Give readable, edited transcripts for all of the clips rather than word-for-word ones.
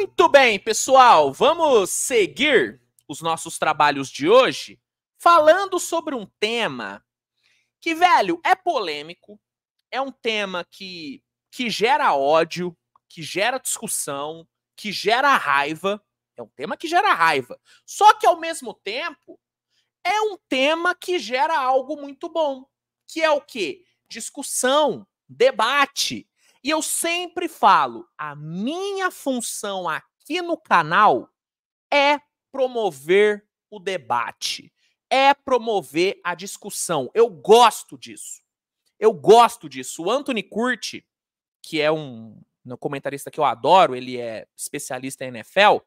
Muito bem, pessoal, vamos seguir os nossos trabalhos de hoje falando sobre um tema que, velho, é polêmico, é um tema que gera ódio, que gera discussão, que gera raiva, é um tema que gera raiva. Só que, ao mesmo tempo, é um tema que gera algo muito bom, que é o quê? Discussão, debate. E eu sempre falo, a minha função aqui no canal é promover o debate, é promover a discussão. Eu gosto disso. Eu gosto disso. O Anthony Curti, que é um comentarista que eu adoro, ele é especialista em NFL,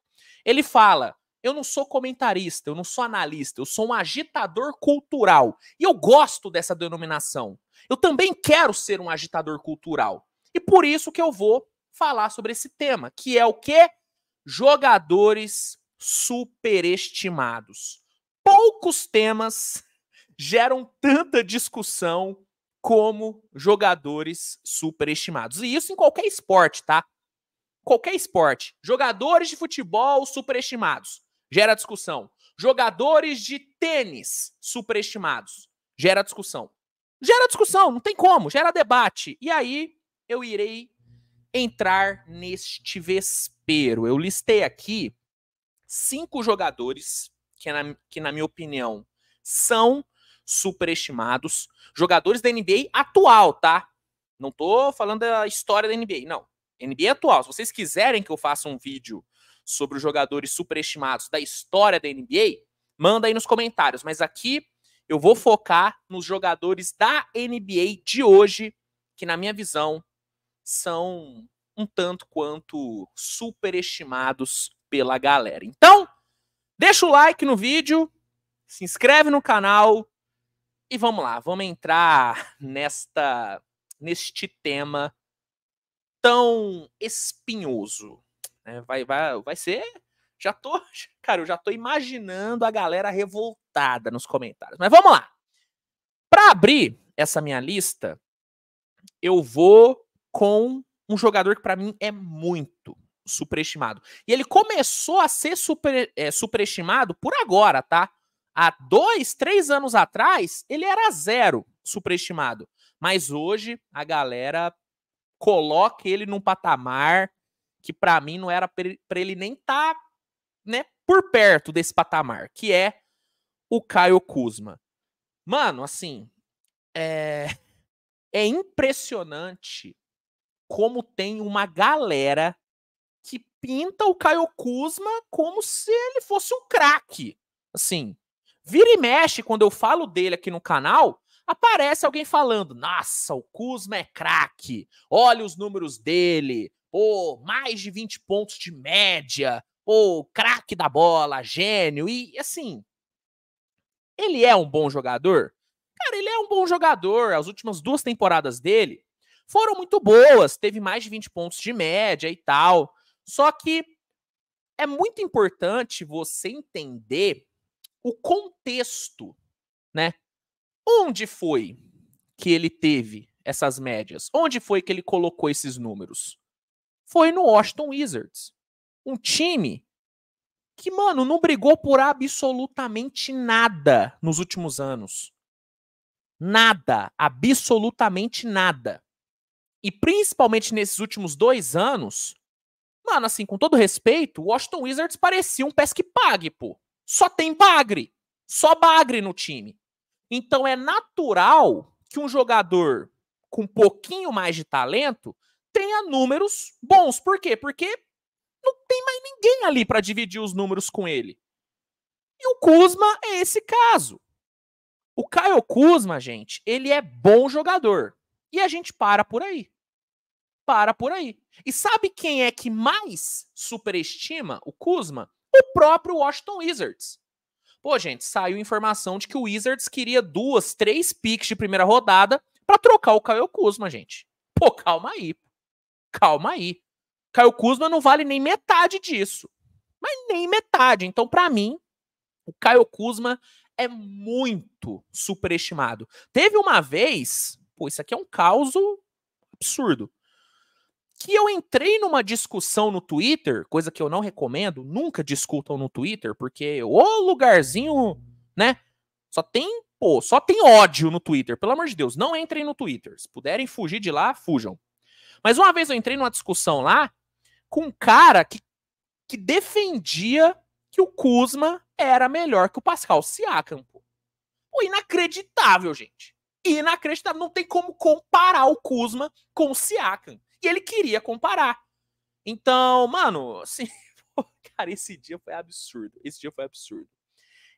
ele fala: eu não sou comentarista, eu não sou analista, eu sou um agitador cultural. E eu gosto dessa denominação. Eu também quero ser um agitador cultural. E por isso que eu vou falar sobre esse tema, que é o quê? Jogadores superestimados. Poucos temas geram tanta discussão como jogadores superestimados. E isso em qualquer esporte, tá? Qualquer esporte. Jogadores de futebol superestimados. Gera discussão. Jogadores de tênis superestimados. Gera discussão. Gera discussão, não tem como. Gera debate. E aí eu irei entrar neste vespeiro. Eu listei aqui 5 jogadores que na minha opinião, são superestimados. Jogadores da NBA atual, tá? Não tô falando da história da NBA, não. NBA atual. Se vocês quiserem que eu faça um vídeo sobre os jogadores superestimados da história da NBA, manda aí nos comentários. Mas aqui eu vou focar nos jogadores da NBA de hoje, que na minha visão são um tanto quanto superestimados pela galera. Então, deixa o like no vídeo, se inscreve no canal e vamos lá, vamos entrar neste tema tão espinhoso. Vai ser... eu já tô imaginando a galera revoltada nos comentários. Mas vamos lá. Para abrir essa minha lista, eu vou com um jogador que para mim é muito superestimado. E ele começou a ser superestimado por agora, tá? Há 2, 3 anos atrás, ele era 0 superestimado. Mas hoje a galera coloca ele num patamar que para mim não era para ele nem estar, né, por perto desse patamar, que é o Kyle Kuzma. Mano, assim, é impressionante como tem uma galera que pinta o Kyle Kuzma como se ele fosse um craque. Assim, vira e mexe, quando eu falo dele aqui no canal, aparece alguém falando: nossa, o Kuzma é craque, olha os números dele, pô, mais de 20 pontos de média, pô, craque da bola, gênio, e assim, ele é um bom jogador? Cara, ele é um bom jogador. As últimas 2 temporadas dele foram muito boas, teve mais de 20 pontos de média e tal. Só que é muito importante você entender o contexto, né? Onde foi que ele teve essas médias? Onde foi que ele colocou esses números? Foi no Washington Wizards. Um time que, mano, não brigou por absolutamente nada nos últimos anos. Nada, absolutamente nada. E principalmente nesses últimos 2 anos, mano, assim, com todo respeito, o Washington Wizards parecia um pesque pague, pô. Só tem bagre. Só bagre no time. Então é natural que um jogador com um pouquinho mais de talento tenha números bons. Por quê? Porque não tem mais ninguém ali para dividir os números com ele. E o Kuzma é esse caso. O Kyle Kuzma, gente, ele é bom jogador. E a gente para por aí. Para por aí. E sabe quem é que mais superestima o Kuzma? O próprio Washington Wizards. Pô, gente, saiu informação de que o Wizards queria 2, 3 picks de primeira rodada pra trocar o Kyle Kuzma, gente. Pô, calma aí. Calma aí. Kyle Kuzma não vale nem metade disso. Mas nem metade. Então, pra mim, o Kyle Kuzma é muito superestimado. Teve uma vez, pô, isso aqui é um caos absurdo, que eu entrei numa discussão no Twitter, coisa que eu não recomendo, nunca discutam no Twitter, porque o lugarzinho, né, só tem ódio no Twitter, pelo amor de Deus, não entrem no Twitter. Se puderem fugir de lá, fujam. Mas uma vez eu entrei numa discussão lá com um cara que defendia que o Kuzma era melhor que o Pascal Siakam. Pô, inacreditável, gente. Inacreditável. Não tem como comparar o Kuzma com o Siakam. E ele queria comparar. Então, mano, assim, cara, esse dia foi absurdo. Esse dia foi absurdo.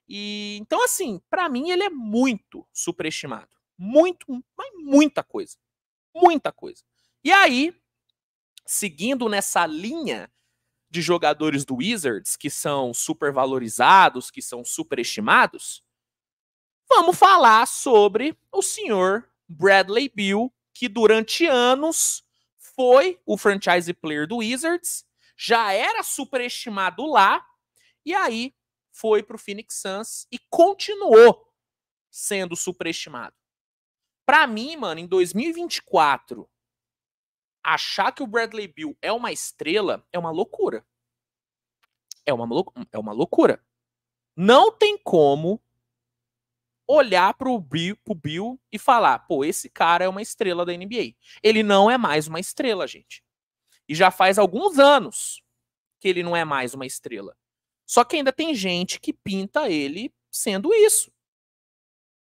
E então, assim, pra mim ele é muito superestimado. Muito, mas muita coisa. Muita coisa. E aí, seguindo nessa linha de jogadores do Wizards que são supervalorizados, que são superestimados, vamos falar sobre o senhor Bradley Beal, que durante anos foi o franchise player do Wizards, já era superestimado lá, e aí foi pro Phoenix Suns e continuou sendo superestimado. Pra mim, mano, em 2024, achar que o Bradley Beal é uma estrela é uma loucura. É uma loucura. Não tem como olhar pro Beal e falar, pô, esse cara é uma estrela da NBA. Ele não é mais uma estrela, gente. E já faz alguns anos que ele não é mais uma estrela. Só que ainda tem gente que pinta ele sendo isso.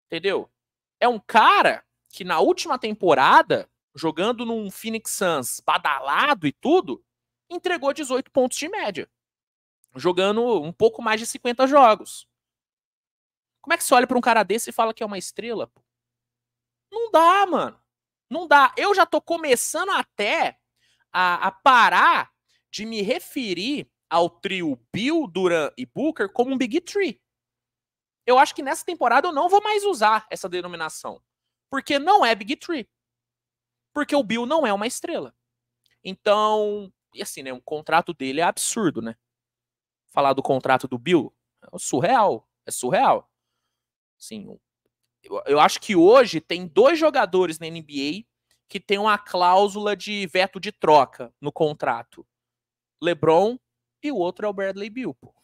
Entendeu? É um cara que na última temporada, jogando num Phoenix Suns badalado e tudo, entregou 18 pontos de média. Jogando um pouco mais de 50 jogos. Como é que você olha pra um cara desse e fala que é uma estrela? Não dá, mano. Não dá. Eu já tô começando até a parar de me referir ao trio Beal, Durant e Booker como um Big Three. Eu acho que nessa temporada eu não vou mais usar essa denominação. Porque não é Big Three. Porque o Beal não é uma estrela. Então, e assim, né, o contrato dele é absurdo, né? Falar do contrato do Beal é surreal. É surreal. Sim, eu acho que hoje tem 2 jogadores na NBA que tem uma cláusula de veto de troca no contrato. LeBron e o outro é o Bradley Beal, pô.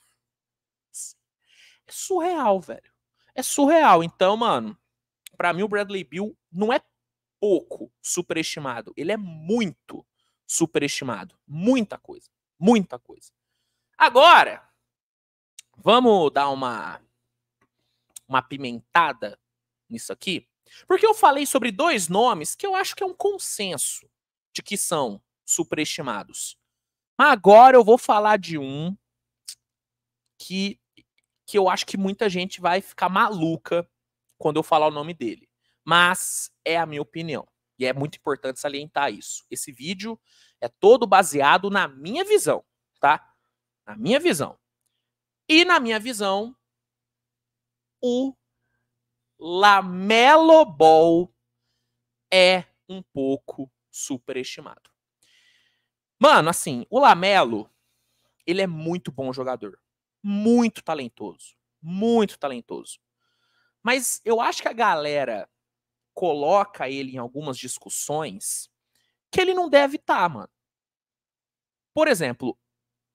É surreal, velho. É surreal. Então, mano, pra mim o Bradley Beal não é pouco superestimado. Ele é muito superestimado. Muita coisa. Muita coisa. Agora, vamos dar uma apimentada nisso aqui, porque eu falei sobre 2 nomes que eu acho que é um consenso de que são superestimados. Mas agora eu vou falar de um que eu acho que muita gente vai ficar maluca quando eu falar o nome dele. Mas é a minha opinião. E é muito importante salientar isso. Esse vídeo é todo baseado na minha visão, tá? Na minha visão. E na minha visão, o LaMelo Ball é um pouco superestimado. Mano, assim, o LaMelo, ele é muito bom jogador. Muito talentoso. Muito talentoso. Mas eu acho que a galera coloca ele em algumas discussões que ele não deve estar, mano. Por exemplo,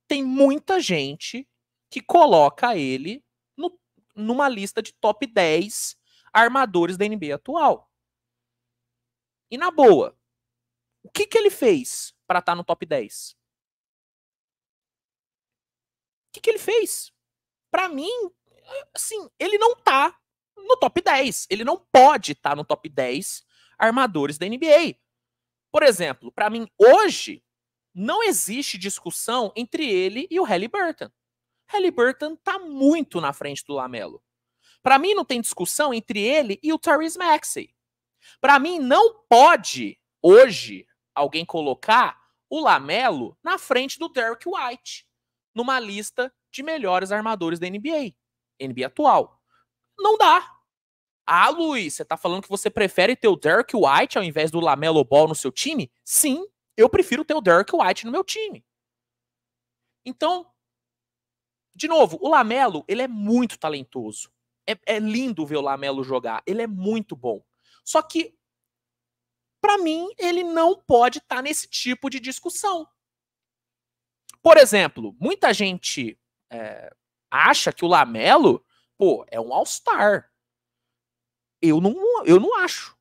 tem muita gente que coloca ele numa lista de top 10 armadores da NBA atual. E na boa, o que ele fez para estar no top 10? O que ele fez? Para mim, assim, ele não tá no top 10. Ele não pode estar no top 10 armadores da NBA. Por exemplo, para mim, hoje, não existe discussão entre ele e o Haliburton. Haliburton tá muito na frente do LaMelo. Para mim, não tem discussão entre ele e o Tyrese Maxey. Para mim, não pode, hoje, alguém colocar o LaMelo na frente do Derrick White, numa lista de melhores armadores da NBA. NBA atual. Não dá. Ah, Luiz, você tá falando que você prefere ter o Derrick White ao invés do LaMelo Ball no seu time? Sim, eu prefiro ter o Derrick White no meu time. Então, de novo, o LaMelo, ele é muito talentoso. É lindo ver o LaMelo jogar. Ele é muito bom. Só que, Para mim, ele não pode estar nesse tipo de discussão. Por exemplo, muita gente acha que o Lamelo, pô, é um All-Star. Eu não acho.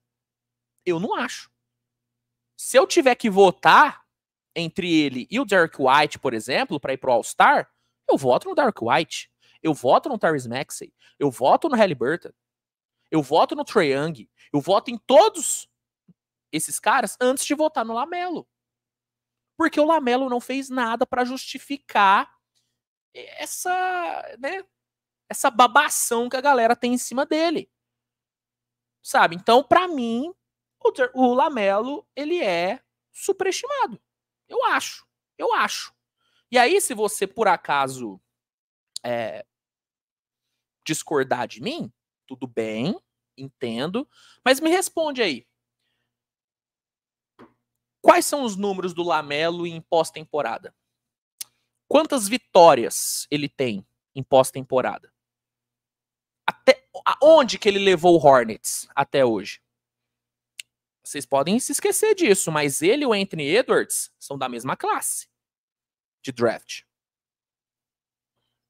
Eu não acho. Se eu tiver que votar entre ele e o Derrick White, por exemplo, para ir pro All-Star, eu voto no Derrick White. Eu voto no Tyrese Maxey. Eu voto no Haliburton. Eu voto no Trae Young. Eu voto em todos esses caras antes de votar no Lamelo. Porque o Lamelo não fez nada para justificar essa babação que a galera tem em cima dele. Sabe? Então, para mim, o Lamelo, ele é superestimado. Eu acho. Eu acho. E aí, se você, por acaso, discordar de mim, tudo bem, entendo. Mas me responde aí. Quais são os números do Lamelo em pós-temporada? Quantas vitórias ele tem em pós-temporada? Até onde que ele levou o Hornets até hoje? Vocês podem se esquecer disso, mas ele e o Anthony Edwards são da mesma classe de draft.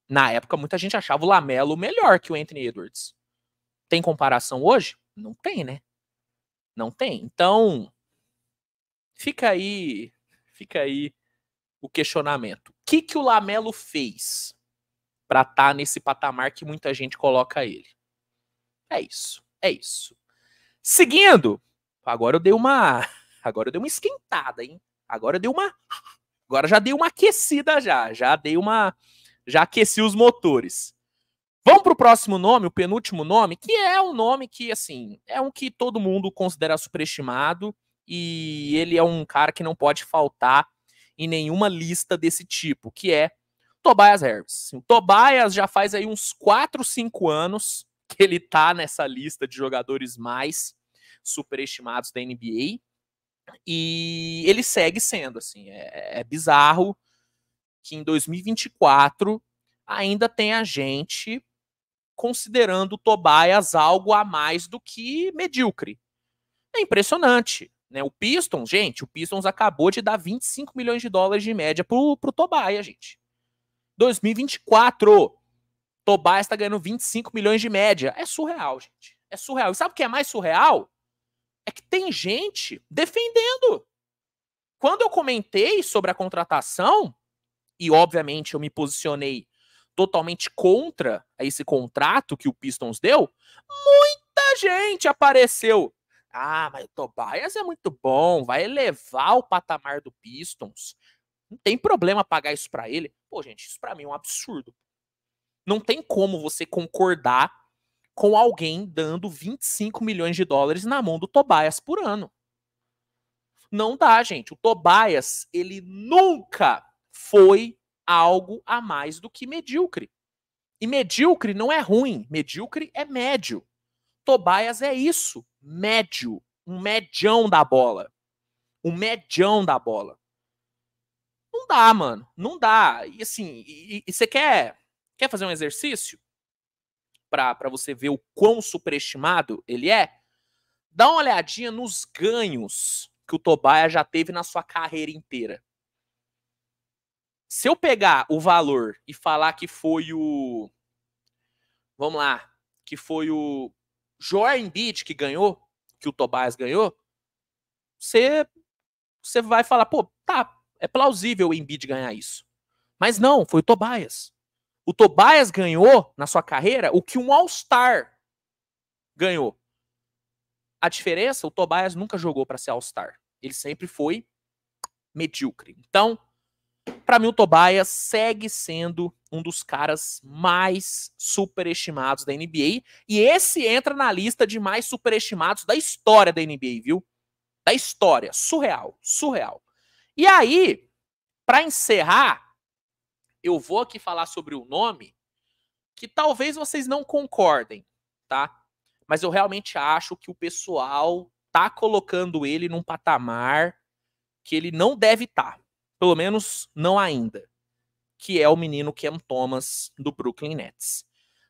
Na época, muita gente achava o Lamelo melhor que o Anthony Edwards. Tem comparação hoje? Não tem, né? Não tem. Então, fica aí o questionamento. O que o Lamelo fez para estar nesse patamar que muita gente coloca ele? É isso. É isso. Seguindo, agora eu dei uma esquentada, hein? Agora já dei uma aquecida já aqueci os motores. Vamos pro próximo nome, o penúltimo nome, que é um nome que, assim, é um que todo mundo considera superestimado e ele é um cara que não pode faltar em nenhuma lista desse tipo, que é Tobias Harris. O Tobias já faz aí uns 4, 5 anos que ele tá nessa lista de jogadores mais superestimados da NBA e ele segue sendo, assim, é bizarro que em 2024 ainda tem a gente considerando o Tobias algo a mais do que medíocre. É impressionante, né? O Pistons, gente, o Pistons acabou de dar 25 milhões de dólares de média pro Tobias, gente. 2024, Tobias tá ganhando 25 milhões de média. É surreal, gente. É surreal. E sabe o que é mais surreal? É que tem gente defendendo. Quando eu comentei sobre a contratação, e obviamente eu me posicionei totalmente contra esse contrato que o Pistons deu, muita gente apareceu. Ah, mas o Tobias é muito bom, vai elevar o patamar do Pistons. Não tem problema pagar isso para ele. Pô, gente, isso para mim é um absurdo. Não tem como você concordar com alguém dando 25 milhões de dólares na mão do Tobias por ano. Não dá, gente. O Tobias, ele nunca foi algo a mais do que medíocre. E medíocre não é ruim, medíocre é médio. Tobias é isso, médio, um medião da bola. Um medião da bola. Não dá, mano, não dá. E assim, e você quer fazer um exercício para você ver o quão superestimado ele é? Dá uma olhadinha nos ganhos que o Tobias já teve na sua carreira inteira. Se eu pegar o valor e falar que foi o... Vamos lá. Que foi o Joel Embiid que ganhou, que o Tobias ganhou, você vai falar, pô, tá, é plausível o Embiid ganhar isso. Mas não, foi o Tobias. O Tobias ganhou, na sua carreira, o que um All-Star ganhou. A diferença, o Tobias nunca jogou para ser All-Star. Ele sempre foi medíocre. Então, para mim, o Tobias segue sendo um dos caras mais superestimados da NBA. E esse entra na lista de mais superestimados da história da NBA, viu? Da história. Surreal. Surreal. E aí, para encerrar, eu vou aqui falar sobre o nome que talvez vocês não concordem, tá? Mas eu realmente acho que o pessoal tá colocando ele num patamar que ele não deve estar. Pelo menos não ainda. Que é o menino Cam Thomas do Brooklyn Nets.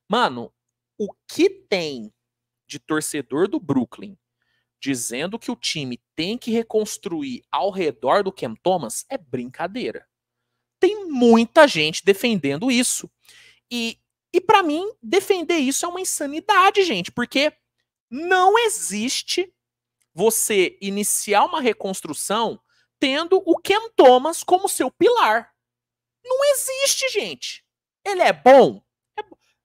Mano, o que tem de torcedor do Brooklyn, dizendo que o time tem que reconstruir ao redor do Cam Thomas é brincadeira. Tem muita gente defendendo isso. E para mim, defender isso é uma insanidade, gente, porque não existe você iniciar uma reconstrução tendo o Cam Thomas como seu pilar. Não existe, gente. Ele é bom?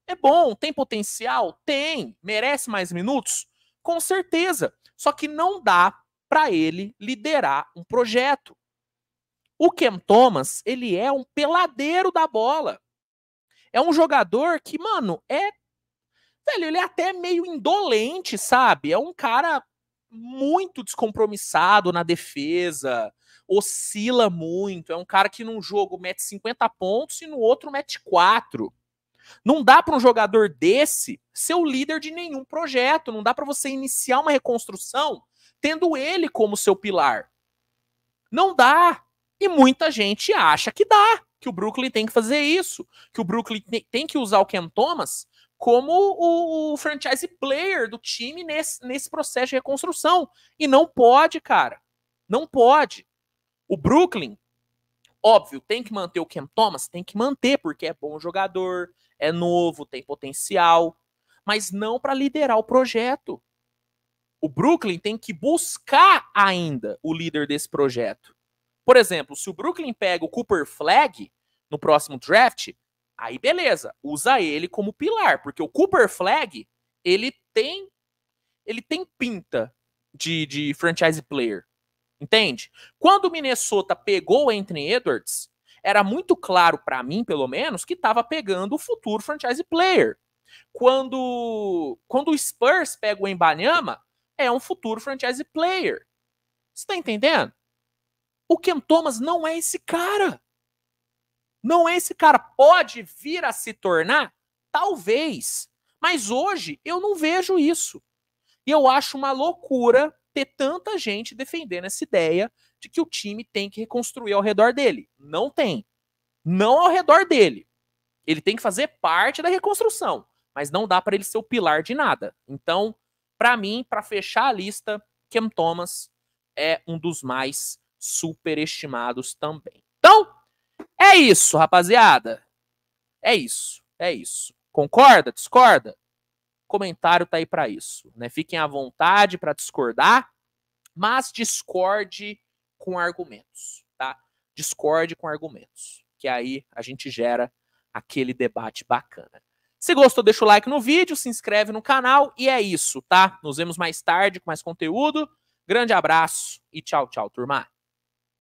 É bom. Tem potencial? Tem. Merece mais minutos? Com certeza. Só que não dá para ele liderar um projeto. O Cam Thomas, ele é um peladeiro da bola. É um jogador que, mano, velho, ele é até meio indolente, sabe? É um cara muito descompromissado na defesa, oscila muito. É um cara que num jogo mete 50 pontos e no outro mete 4. Não dá para um jogador desse ser o líder de nenhum projeto. Não dá para você iniciar uma reconstrução tendo ele como seu pilar. Não dá. E muita gente acha que dá, que o Brooklyn tem que fazer isso, que o Brooklyn tem que usar o Cam Thomas como o franchise player do time nesse processo de reconstrução. E não pode, cara. Não pode. O Brooklyn, óbvio, tem que manter o Cam Thomas? Tem que manter, porque é bom jogador, é novo, tem potencial, mas não para liderar o projeto. O Brooklyn tem que buscar ainda o líder desse projeto. Por exemplo, se o Brooklyn pega o Cooper Flagg no próximo draft, aí beleza, usa ele como pilar, porque o Cooper Flagg, ele tem pinta de franchise player, entende? Quando o Minnesota pegou o Anthony Edwards, era muito claro para mim, pelo menos, que estava pegando o futuro franchise player. Quando o Spurs pega o Wembanyama, é um futuro franchise player. Você tá entendendo? O Cam Thomas não é esse cara. Não é esse cara. Pode vir a se tornar? Talvez. Mas hoje eu não vejo isso. E eu acho uma loucura ter tanta gente defendendo essa ideia de que o time tem que reconstruir ao redor dele. Não tem. Não ao redor dele. Ele tem que fazer parte da reconstrução. Mas não dá para ele ser o pilar de nada. Então, para mim, para fechar a lista, Cam Thomas é um dos mais superestimados também. Então, é isso, rapaziada. É isso. Concorda? Discorda? O comentário tá aí para isso, né? Fiquem à vontade para discordar, mas discorde com argumentos, tá? Discorde com argumentos, que aí a gente gera aquele debate bacana. Se gostou, deixa o like no vídeo, se inscreve no canal e é isso, tá? Nos vemos mais tarde com mais conteúdo. Grande abraço e tchau, tchau, turma.